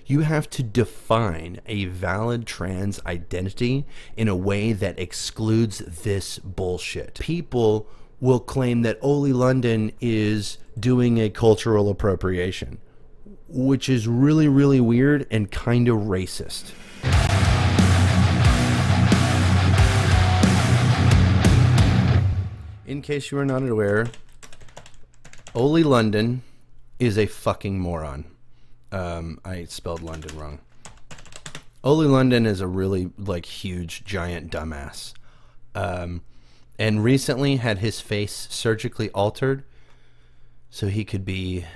You have to define a valid trans identity in a way that excludes this bullshit. People will claim that Oli London is doing a cultural appropriation, which is really, really weird and kind of racist. In case you are not aware, Oli London is a fucking moron. I spelled London wrong. Oli London is a really, huge, giant dumbass. And recently had his face surgically altered so he could be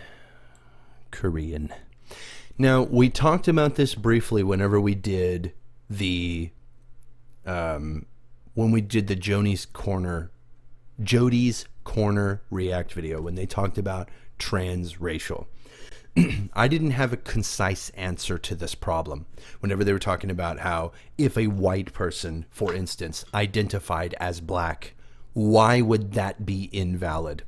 Korean. Now, we talked about this briefly whenever we did the Jody's Corner React video, when they talked about transracial. I didn't have a concise answer to this problem whenever they were talking about how if a white person, for instance, identified as black, why would that be invalid?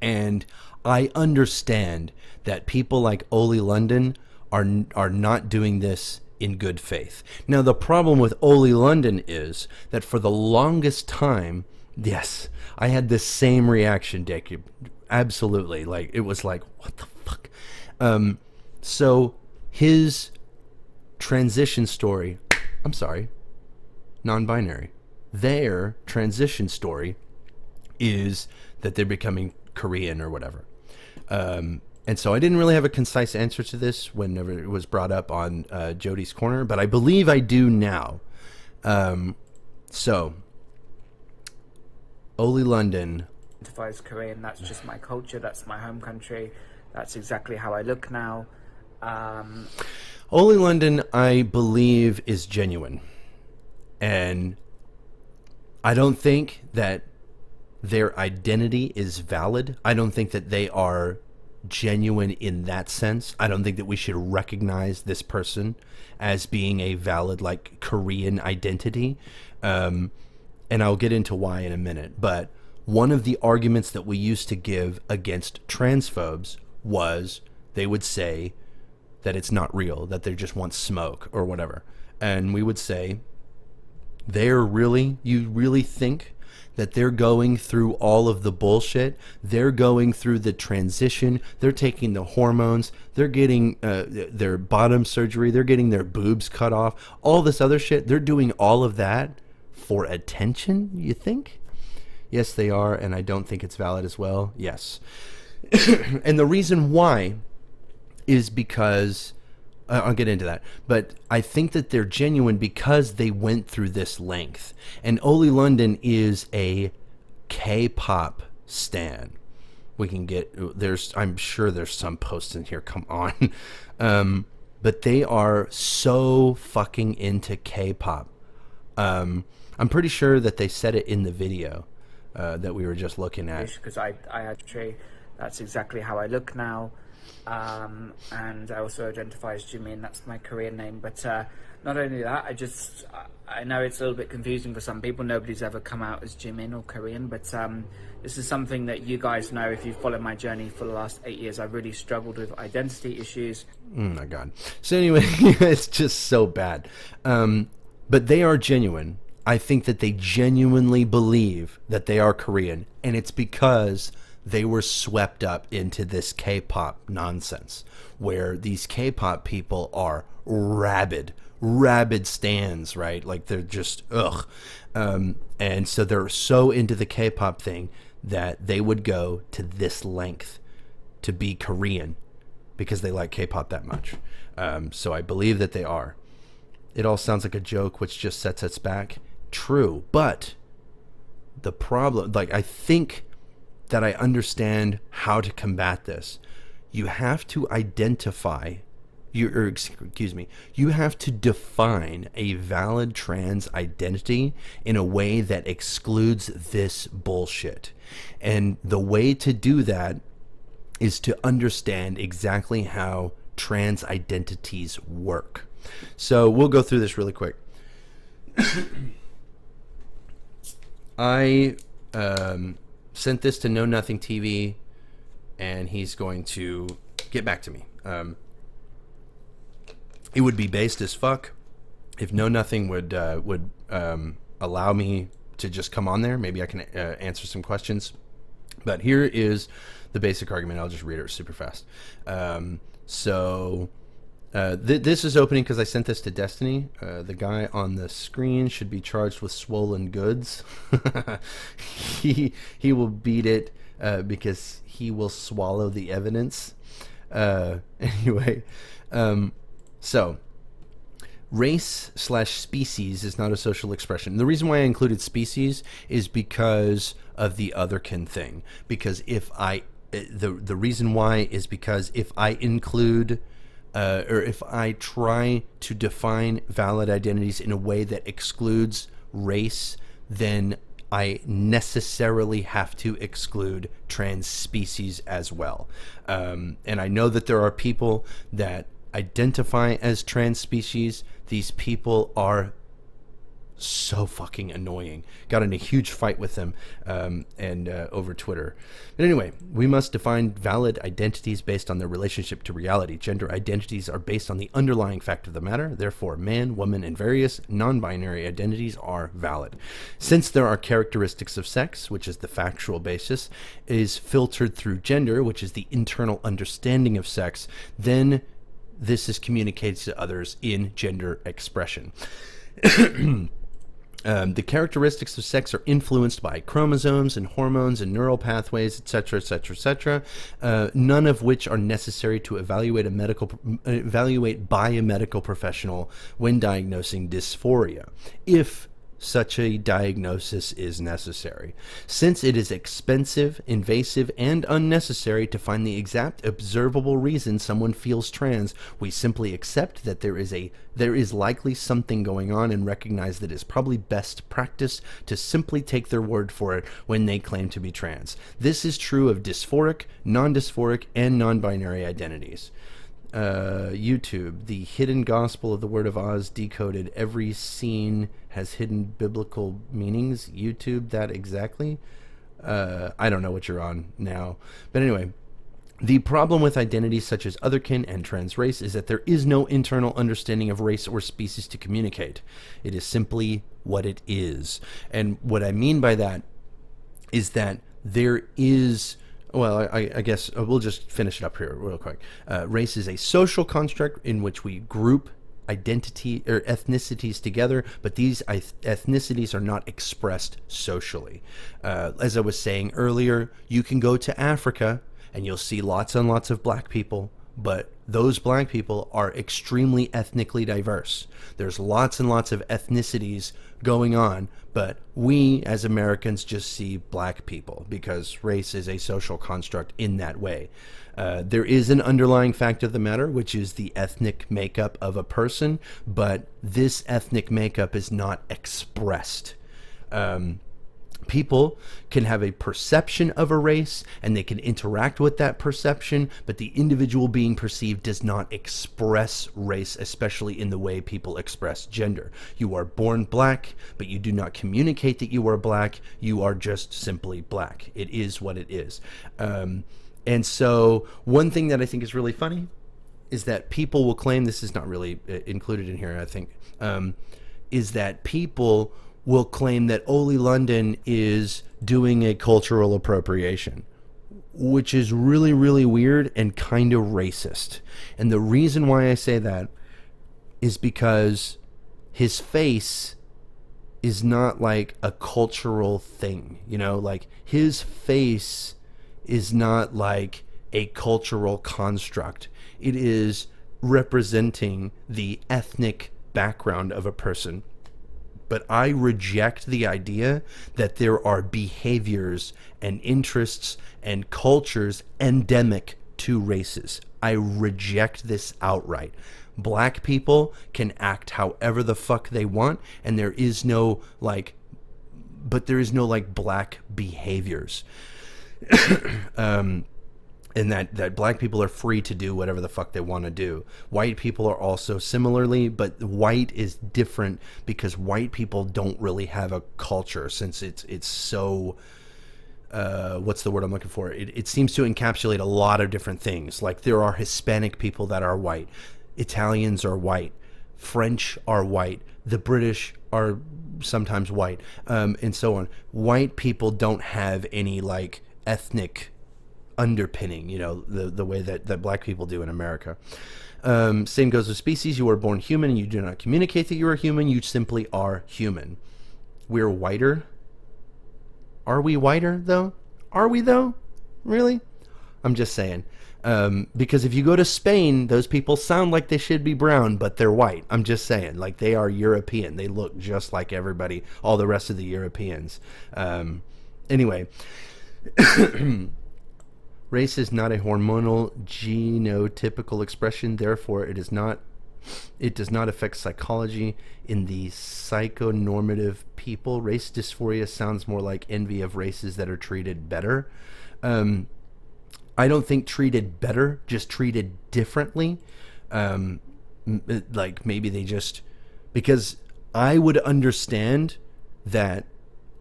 And I understand that people like Oli London are not doing this in good faith. Now, the problem with Oli London is that for the longest time, yes, I had the same reaction, Dick. Absolutely. It was like, what the fuck? So his transition story, non-binary, their transition story is that they're becoming Korean or whatever. And so I didn't really have a concise answer to this whenever it was brought up on Jody's Corner, but I believe I do now. So Oli London identifies Korean. That's just my culture. That's my home country. That's exactly how I look now. Oli London, I believe, is genuine. And I don't think that their identity is valid. I don't think that they are genuine in that sense. I don't think that we should recognize this person as being a valid, Korean identity. And I'll get into why in a minute. But one of the arguments that we used to give against transphobes was they would say that it's not real, that they just want smoke or whatever. And we would say, you really think that they're going through all of the bullshit? They're going through the transition. They're taking the hormones. They're getting their bottom surgery. They're getting their boobs cut off. All this other shit. They're doing all of that for attention, you think? Yes, they are, and I don't think it's valid as well. Yes. And the reason why is because, I'll get into that, but I think that they're genuine because they went through this length. And Oli London is a K-pop stan. I'm sure there's some posts in here, come on. But they are so fucking into K-pop. I'm pretty sure that they said it in the video that we were just looking at. Because I actually, that's exactly how I look now. And I also identify as Jimin. That's my Korean name. But not only that, I know it's a little bit confusing for some people. Nobody's ever come out as Jimin or Korean. But this is something that you guys know if you've followed my journey for the last 8 years. I've really struggled with identity issues. Oh my God. So anyway, it's just so bad. But they are genuine. I think that they genuinely believe that they are Korean, and it's because they were swept up into this K-pop nonsense, where these K-pop people are rabid stans, right? They're just, ugh. And so they're so into the K-pop thing that they would go to this length to be Korean because they like K-pop that much. So I believe that they are. It all sounds like a joke, which just sets us back. True, but the problem, I think that I understand how to combat this. You have to you have to define a valid trans identity in a way that excludes this bullshit. And the way to do that is to understand exactly how trans identities work. So we'll go through this really quick. I sent this to Know Nothing TV, and he's going to get back to me. It would be based as fuck. If Know Nothing would allow me to just come on there, maybe I can answer some questions. But here is the basic argument. I'll just read it super fast. This is opening because I sent this to Destiny. The guy on the screen should be charged with swollen goods. he will beat it because he will swallow the evidence. Anyway, so race/species is not a social expression. The reason why I included species is because of the otherkin thing. Because the reason why is because if I include or if I try to define valid identities in a way that excludes race, then I necessarily have to exclude trans species as well. And I know that there are people that identify as trans species. These people are so fucking annoying. Got in a huge fight with them and over Twitter. But anyway, we must define valid identities based on their relationship to reality. Gender identities are based on the underlying fact of the matter. Therefore, man, woman, and various non-binary identities are valid. Since there are characteristics of sex, which is the factual basis, is filtered through gender, which is the internal understanding of sex, then this is communicated to others in gender expression. The characteristics of sex are influenced by chromosomes and hormones and neural pathways, etc., etc., etc., none of which are necessary to evaluate by a medical professional when diagnosing dysphoria, if such a diagnosis is necessary. Since it is expensive, invasive, and unnecessary to find the exact observable reason someone feels trans, we simply accept that there is likely something going on and recognize that it's probably best practice to simply take their word for it when they claim to be trans. This is true of dysphoric, non-dysphoric, and non-binary identities. YouTube, the hidden gospel of the Word of Oz decoded. Every scene has hidden biblical meanings. YouTube, that exactly. I don't know what you're on now. But anyway, the problem with identities such as otherkin and trans race is that there is no internal understanding of race or species to communicate. It is simply what it is. And what I mean by that is that there is... Well, I guess we'll just finish it up here real quick. Race is a social construct in which we group identity or ethnicities together, but these ethnicities are not expressed socially. As I was saying earlier, you can go to Africa and you'll see lots and lots of black people, but those black people are extremely ethnically diverse. There's lots and lots of ethnicities going on, but we as Americans just see black people because race is a social construct in that way. There is an underlying fact of the matter, which is the ethnic makeup of a person, but this ethnic makeup is not expressed. People can have a perception of a race and they can interact with that perception, but the individual being perceived does not express race, especially in the way people express gender. You are born black, but you do not communicate that you are black. You are just simply black. It is what it is. And so one thing that I think is really funny is that people will claim, this is not really included in here, I think, is that people will claim that Oli London is doing a cultural appropriation, which is really, really weird and kind of racist. And the reason why I say that is because his face is not like a cultural thing, you know, like his face is not like a cultural construct. It is representing the ethnic background of a person. But I reject the idea that there are behaviors and interests and cultures endemic to races. I reject this outright. Black people can act however the fuck they want, and there is no black behaviors. And that black people are free to do whatever the fuck they want to do. White people are also similarly, but white is different because white people don't really have a culture, since it's so what's the word I'm looking for? It seems to encapsulate a lot of different things. Like there are Hispanic people that are white. Italians are white, French are white, the British are sometimes white, and so on. White people don't have any like ethnic underpinning, the way that black people do in America. Same goes with species. You are born human and you do not communicate that you are human. You simply are human. We're whiter. Are we whiter, though? Are we, though? Really? I'm just saying. Because if you go to Spain, those people sound like they should be brown, but they're white. I'm just saying. Like, they are European. They look just like everybody, all the rest of the Europeans. Anyway. Race is not a hormonal genotypical expression, therefore it does not affect psychology in the psychonormative people. Race dysphoria sounds more like envy of races that are treated better. I don't think treated better, just treated differently. Like maybe they just, because I would understand that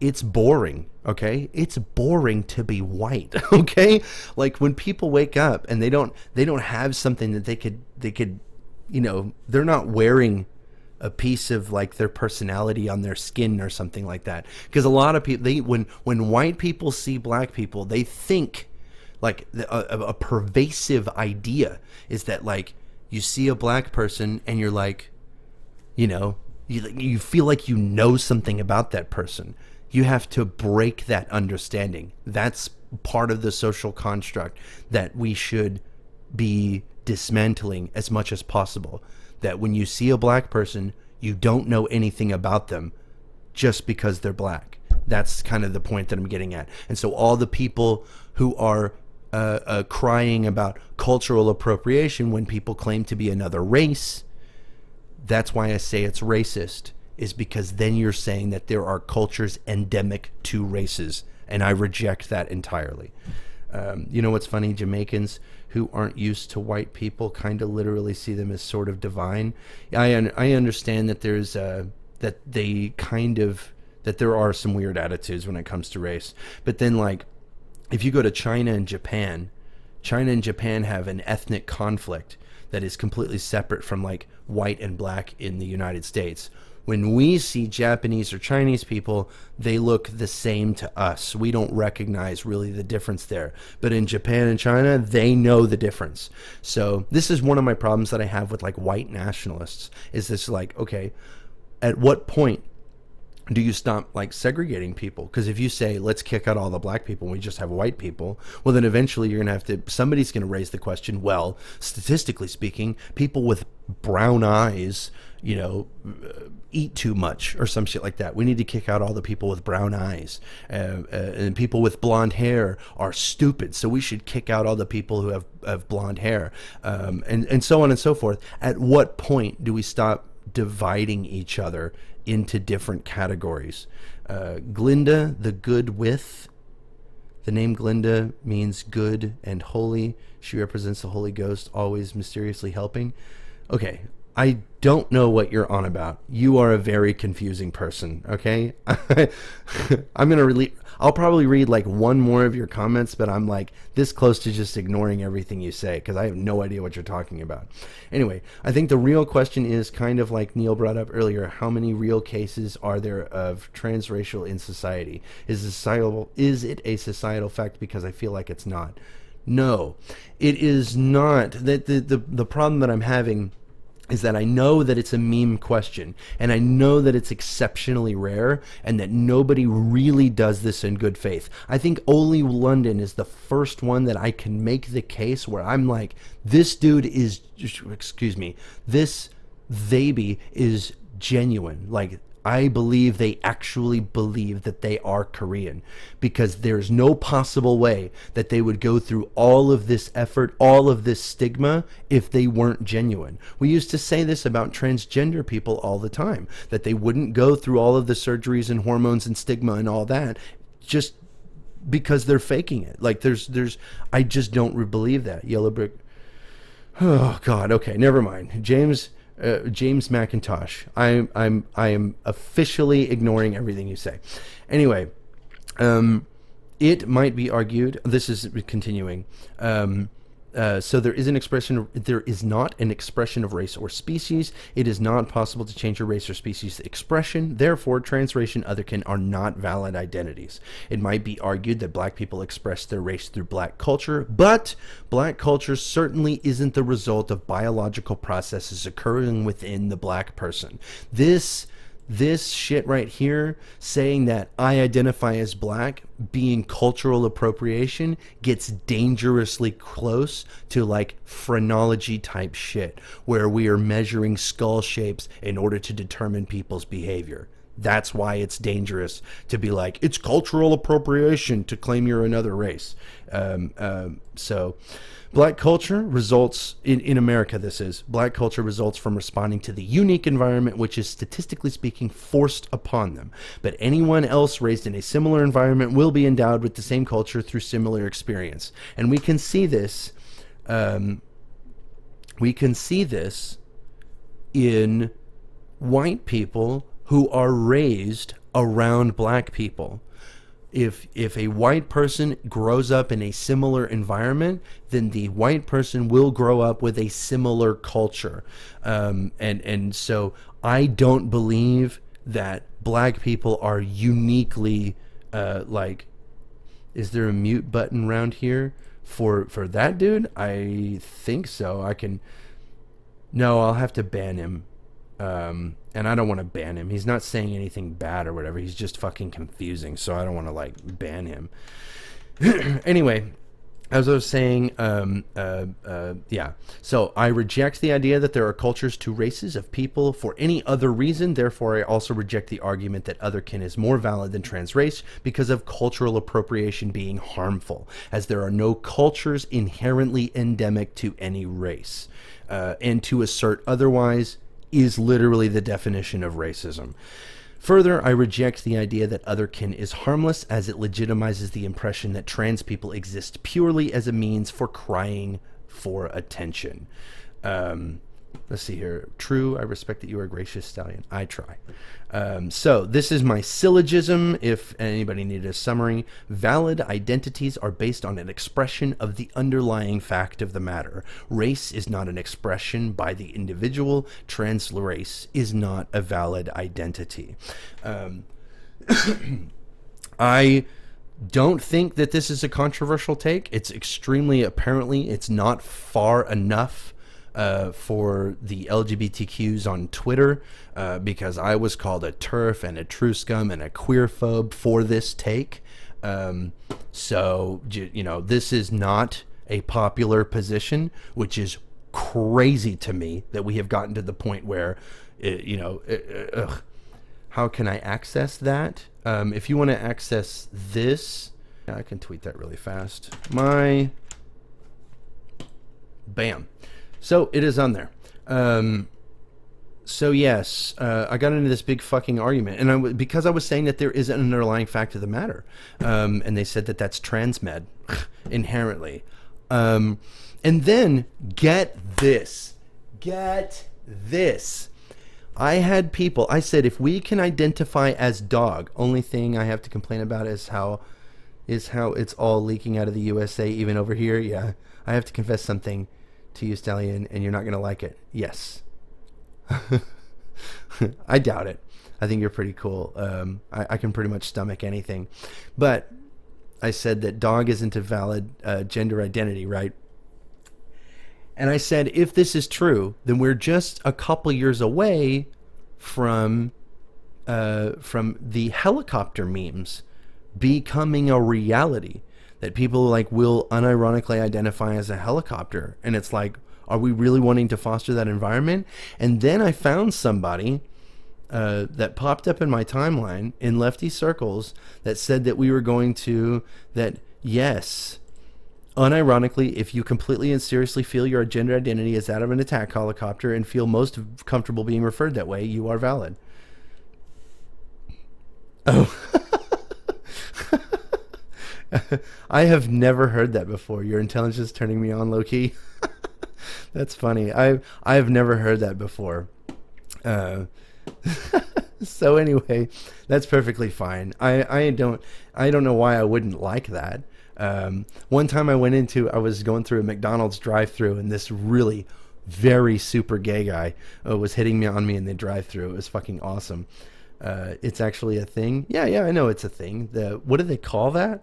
it's boring, okay? It's boring to be white, okay? Like when people wake up and they don't have something that they could, they're not wearing a piece of like their personality on their skin or something like that. Because a lot of people, when white people see black people, they think like a pervasive idea is that like you see a black person and you're like, you feel like you know something about that person. You have to break that understanding. That's part of the social construct that we should be dismantling as much as possible. That when you see a black person, you don't know anything about them just because they're black. That's kind of the point that I'm getting at. And so all the people who are crying about cultural appropriation when people claim to be another race, that's why I say it's racist. Is because then you're saying that there are cultures endemic to races, and I reject that entirely. You know what's funny? Jamaicans who aren't used to white people kind of literally see them as sort of divine. I understand that there's that there are some weird attitudes when it comes to race, but then like if you go to China and Japan have an ethnic conflict that is completely separate from like white and black in the United States. When we see Japanese or Chinese people, they look the same to us. We don't recognize really the difference there. But in Japan and China, they know the difference. So this is one of my problems that I have with like white nationalists. Is this like, okay, at what point do you stop like segregating people? Because if you say, let's kick out all the black people and we just have white people, well, then eventually you're going to have to, somebody's going to raise the question, well, statistically speaking, people with brown eyes, eat too much or some shit like that. We need to kick out all the people with brown eyes. And people with blonde hair are stupid. So we should kick out all the people who have blonde hair. And so on and so forth. At what point do we stop dividing each other into different categories? Glinda, the good with. The name Glinda means good and holy. She represents the Holy Ghost, always mysteriously helping. Okay, I don't know what you're on about. You are a very confusing person, okay? I'll probably read like one more of your comments, but I'm like this close to just ignoring everything you say because I have no idea what you're talking about. Anyway, I think the real question is kind of like Neil brought up earlier, how many real cases are there of transracial in society? Is it a societal fact? Because I feel like it's not. No, it is not. The problem that I'm having is that I know that it's a meme question, and I know that it's exceptionally rare, and that nobody really does this in good faith. I think Oli London is the first one that I can make the case where I'm like, this dude is, this baby is genuine. Like, I believe they actually believe that they are Korean, because there's no possible way that they would go through all of this effort, all of this stigma, if they weren't genuine. We used to say this about transgender people all the time, that they wouldn't go through all of the surgeries and hormones and stigma and all that just because they're faking it. Like I just don't believe that. Yellow Brick. Oh God. Okay. Never mind. James McIntosh. I am officially ignoring everything you say. Anyway, it might be argued, this is continuing, So there is an expression. There is not an expression of race or species. It is not possible to change your race or species expression. Therefore, transracial and otherkin are not valid identities. It might be argued that black people express their race through black culture, but black culture certainly isn't the result of biological processes occurring within the black person. This shit right here, saying that I identify as black, being cultural appropriation, gets dangerously close to like phrenology type shit, where we are measuring skull shapes in order to determine people's behavior. That's why it's dangerous to be like, it's cultural appropriation to claim you're another race. So black culture results, in America this is, black culture results from responding to the unique environment which is statistically speaking forced upon them. But anyone else raised in a similar environment will be endowed with the same culture through similar experience. And we can see this, in white people who are raised around black people. If a white person grows up in a similar environment, then the white person will grow up with a similar culture. And so I don't believe that black people are uniquely like, is there a mute button around here for that dude? I think so. No, I'll have to ban him. And I don't want to ban him. He's not saying anything bad or whatever. He's just fucking confusing. So I don't want to like ban him. Anyway, as I was saying, yeah. So I reject the idea that there are cultures to races of people for any other reason. Therefore, I also reject the argument that otherkin is more valid than transrace because of cultural appropriation being harmful, as there are no cultures inherently endemic to any race. And to assert otherwise is literally the definition of racism. Further, I reject the idea that otherkin is harmless, as it legitimizes the impression that trans people exist purely as a means for crying for attention. Let's see here. True, I respect that you are a gracious stallion. I try. So this is my syllogism. If anybody needed a summary, valid identities are based on an expression of the underlying fact of the matter. Race is not an expression by the individual. Trans race is not a valid identity. I don't think that this is a controversial take. It's extremely, apparently, it's not far enough for the LGBTQs on Twitter, because I was called a TERF and a true scum and a queerphobe for this take. So, you know, this is not a popular position, which is crazy to me that we have gotten to the point where, how can I access that? If you want to access this, I can tweet that really fast. Bam. So it is on there. So yes, I got into this big fucking argument, and because I was saying that there is an underlying fact of the matter, and they said that that's transmed inherently. And then get this. I had people. I said, if we can identify as dog, only thing I have to complain about is how it's all leaking out of the USA, even over here. Yeah, I have to confess something to you, Stallion, and you're not gonna like it. Yes. I doubt it. I think you're pretty cool. I can pretty much stomach anything. But I said that dog isn't a valid gender identity, right? And I said, if this is true, then we're just a couple years away from the helicopter memes becoming a reality. That people like will unironically identify as a helicopter. And it's like, are we really wanting to foster that environment? And then I found somebody that popped up in my timeline in lefty circles that said that we were going to, that yes, unironically, if you completely and seriously feel your gender identity is that of an attack helicopter and feel most comfortable being referred that way, you are valid. Oh. I have never heard that before. Your intelligence is turning me on, low-key. That's funny. I have never heard that before. So anyway, that's perfectly fine. I don't know why I wouldn't like that. One time I was going through a McDonald's drive-thru, and this really very super gay guy was hitting on me in the drive-thru. It was fucking awesome. It's actually a thing. Yeah, I know it's a thing. What do they call that?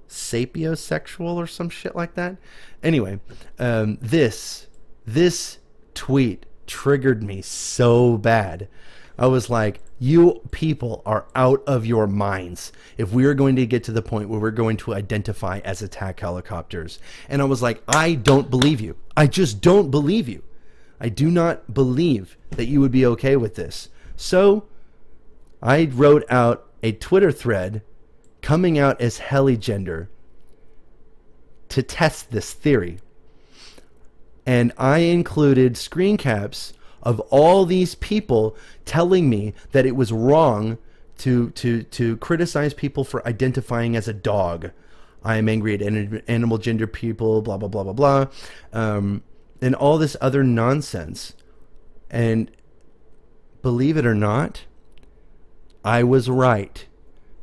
Sapiosexual or some shit like that. Anyway, this tweet triggered me so bad. I was like, you people are out of your minds if we are going to get to the point where we're going to identify as attack helicopters. And I was like, I don't believe you. I just don't believe you. I do not believe that you would be okay with this. So I wrote out a Twitter thread coming out as heligender to test this theory. And I included screen caps of all these people telling me that it was wrong to criticize people for identifying as a dog. I am angry at animal gender people, blah, blah, blah, blah, blah. And all this other nonsense. And believe it or not, I was right.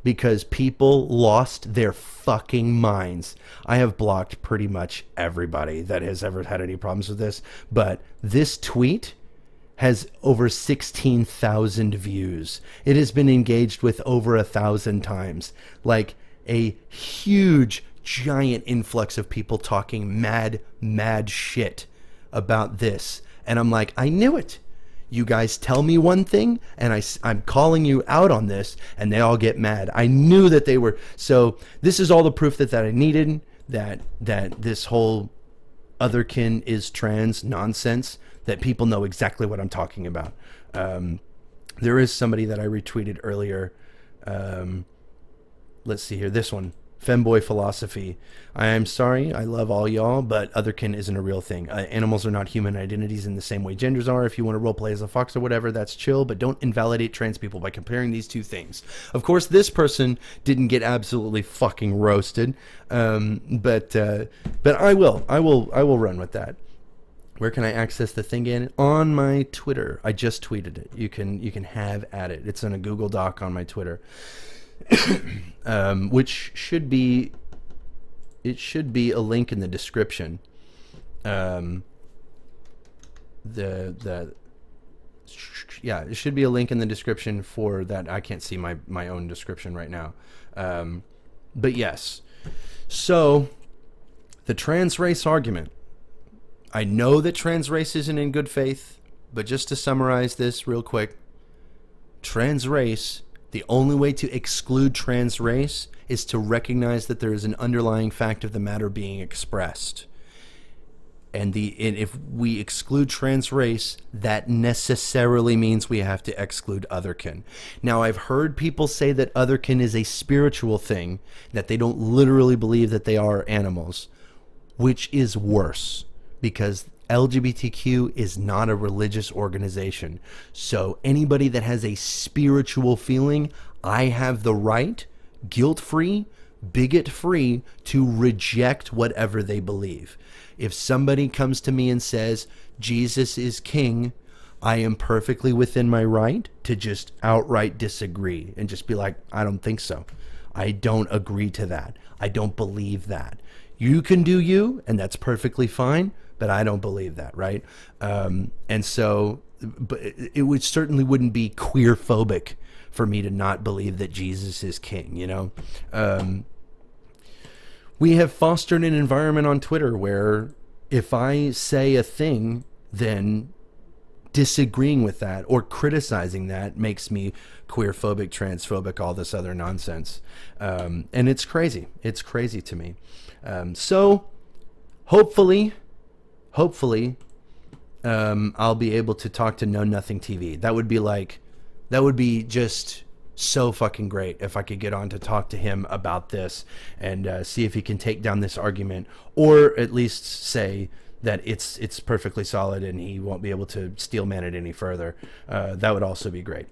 Because people lost their fucking minds. I have blocked pretty much everybody that has ever had any problems with this. But this tweet has over 16,000 views. It has been engaged with over 1,000 times. Like a huge, giant influx of people talking mad shit about this. And I'm like, I knew it. You guys tell me one thing, and I'm calling you out on this, and they all get mad. I knew that they were. So this is all the proof that I needed, that this whole otherkin is trans nonsense, that people know exactly what I'm talking about. There is somebody that I retweeted earlier. Let's see here. This one. Femboy Philosophy. I am sorry, I love all y'all, but otherkin isn't a real thing. Animals are not human identities in the same way genders are. If you want to roleplay as a fox or whatever, that's chill, but don't invalidate trans people by comparing these two things. Of course, this person didn't get absolutely fucking roasted, but I will run with that. Where can I access the thing again? On my Twitter. I just tweeted it. You can have at it. It's in a Google Doc on my Twitter. Which should be a link in the description. It should be a link in the description for that. I can't see my own description right now. But yes. So the trans race argument. I know that trans race isn't in good faith, but just to summarize this real quick, trans race, the only way to exclude trans race is to recognize that there is an underlying fact of the matter being expressed. And if we exclude trans race, that necessarily means we have to exclude otherkin. Now, I've heard people say that otherkin is a spiritual thing, that they don't literally believe that they are animals, which is worse, because LGBTQ is not a religious organization. So anybody that has a spiritual feeling, I have the right, guilt-free, bigot-free, to reject whatever they believe. If somebody comes to me and says, Jesus is king, I am perfectly within my right to just outright disagree and just be like, I don't think so. I don't agree to that. I don't believe that. You can do you, and that's perfectly fine, but I don't believe that, right? And so, but it certainly wouldn't be queer phobic for me to not believe that Jesus is king, you know? We have fostered an environment on Twitter where if I say a thing, then disagreeing with that or criticizing that makes me queer phobic, transphobic, all this other nonsense. And it's crazy. It's crazy to me. So hopefully, I'll be able to talk to Know Nothing TV. That would be just so fucking great if I could get on to talk to him about this and see if he can take down this argument, or at least say that it's perfectly solid and he won't be able to steel man it any further. That would also be great.